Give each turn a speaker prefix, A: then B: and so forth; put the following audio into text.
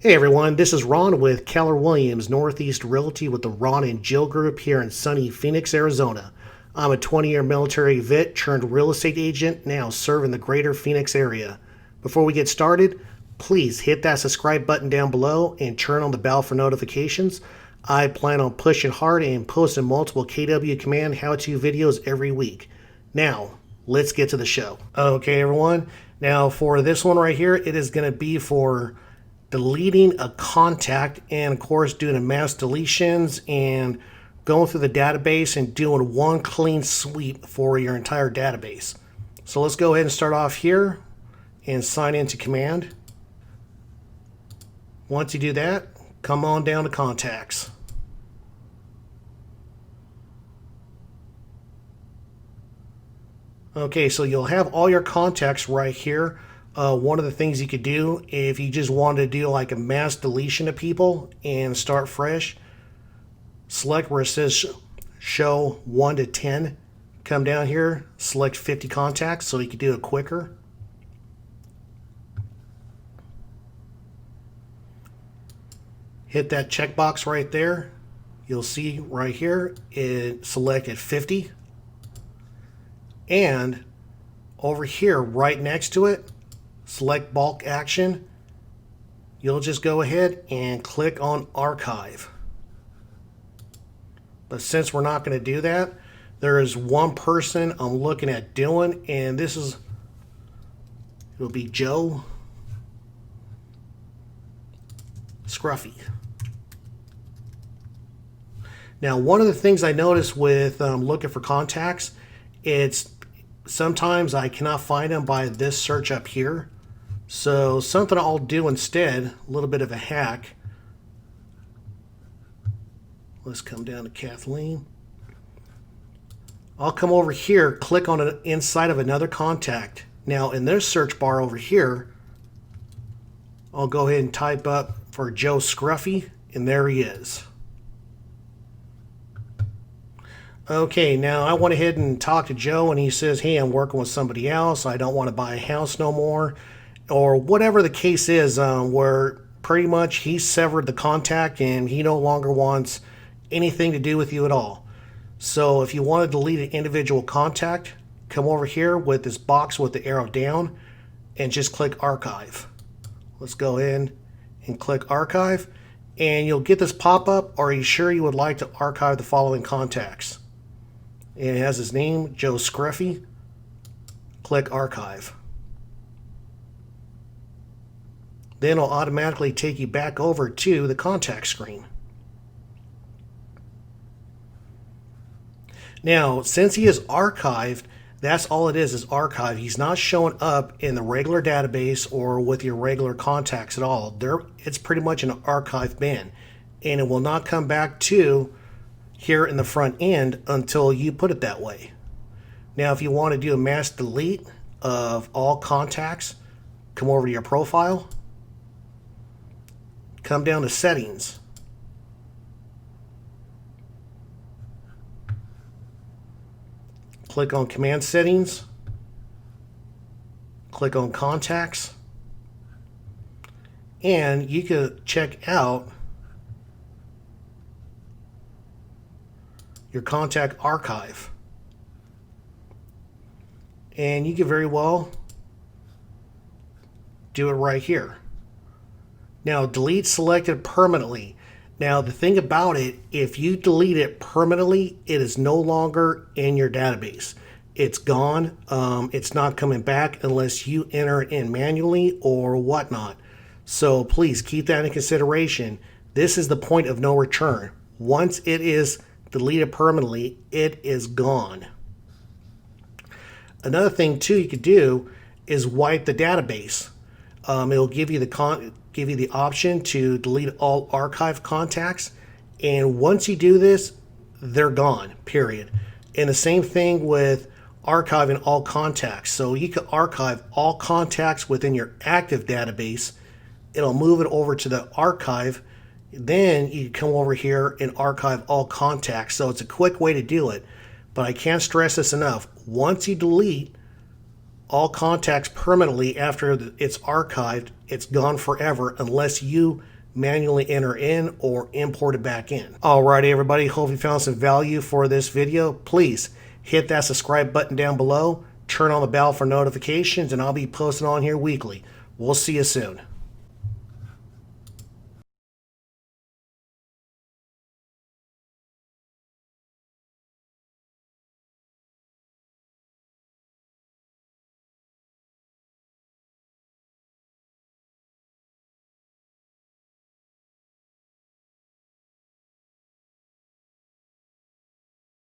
A: Hey everyone, this is Ron with Keller Williams Northeast Realty with the Ron and Jill Group here in sunny Phoenix, Arizona. I'm a 20-year military vet turned real estate agent now serving the greater Phoenix area. Before we get started, please hit that subscribe button down below and turn on the bell for notifications. I plan on pushing hard and posting multiple KW Command how-to videos every week. Now, let's get to the show. Okay everyone, now for this one right here, it is going to be for deleting a contact and of course doing a mass deletions and going through the database and doing one clean sweep for your entire database. So let's go ahead and start off here and sign into Command. Once you do that, come on down to contacts. Okay, so you'll have all your contacts right here. One of the things you could do if you just wanted to do like a mass deletion of people and start fresh, select where it says show 1 to 10. Come down here, select 50 contacts so you can do it quicker. Hit that checkbox right there. You'll see right here it selected 50. And over here right next to it, select bulk action. You'll just go ahead and click on archive. But since we're not going to do that, there is one person I'm looking at doing, and it'll be Joe Scruffy. Now, one of the things I noticed with looking for contacts, it's sometimes I cannot find them by this search up here. So something I'll do instead, a little bit of a hack. Let's come down to Kathleen. I'll come over here, click on it inside of another contact. Now in this search bar over here, I'll go ahead and type up for Joe Scruffy, and there he is. Okay, now I went ahead and talked to Joe, and he says, hey, I'm working with somebody else. I don't want to buy a house no more. Or whatever the case is, where pretty much he severed the contact and he no longer wants anything to do with you at all. So if you want to delete an individual contact, come over here with this box with the arrow down and just click archive. Let's go in and click archive, and you'll get this pop-up. Are you sure you would like to archive the following contacts? And it has his name, Joe Scruffy. Click archive. Then it'll automatically take you back over to the contact screen. Now, since he is archived, that's all it is archive. He's not showing up in the regular database or with your regular contacts at all. It's pretty much an archive bin, and it will not come back to here in the front end until you put it that way. Now, if you want to do a mass delete of all contacts, come over to your profile, come down to settings. Click on command settings. Click on contacts. And you can check out your contact archive. And you can very well do it right here. Now, delete selected permanently. Now, the thing about it, if you delete it permanently, it is no longer in your database. It's gone. It's not coming back unless you enter it in manually or whatnot. So please keep that in consideration. This is the point of no return. Once it is deleted permanently, it is gone. Another thing too you could do is wipe the database. It'll give you the option to delete all archive contacts, and once you do this, they're gone, period. And the same thing with archiving all contacts. So you can archive all contacts within your active database. It'll move it over to the archive. Then you come over here and archive all contacts. So it's a quick way to do it, but I can't stress this enough. Once you delete all contacts permanently after it's archived. It's gone forever unless you manually enter in or import it back in. Alrighty everybody, hope you found some value for this video. Please hit that subscribe button down below, turn on the bell for notifications, and I'll be posting on here weekly. We'll see you soon.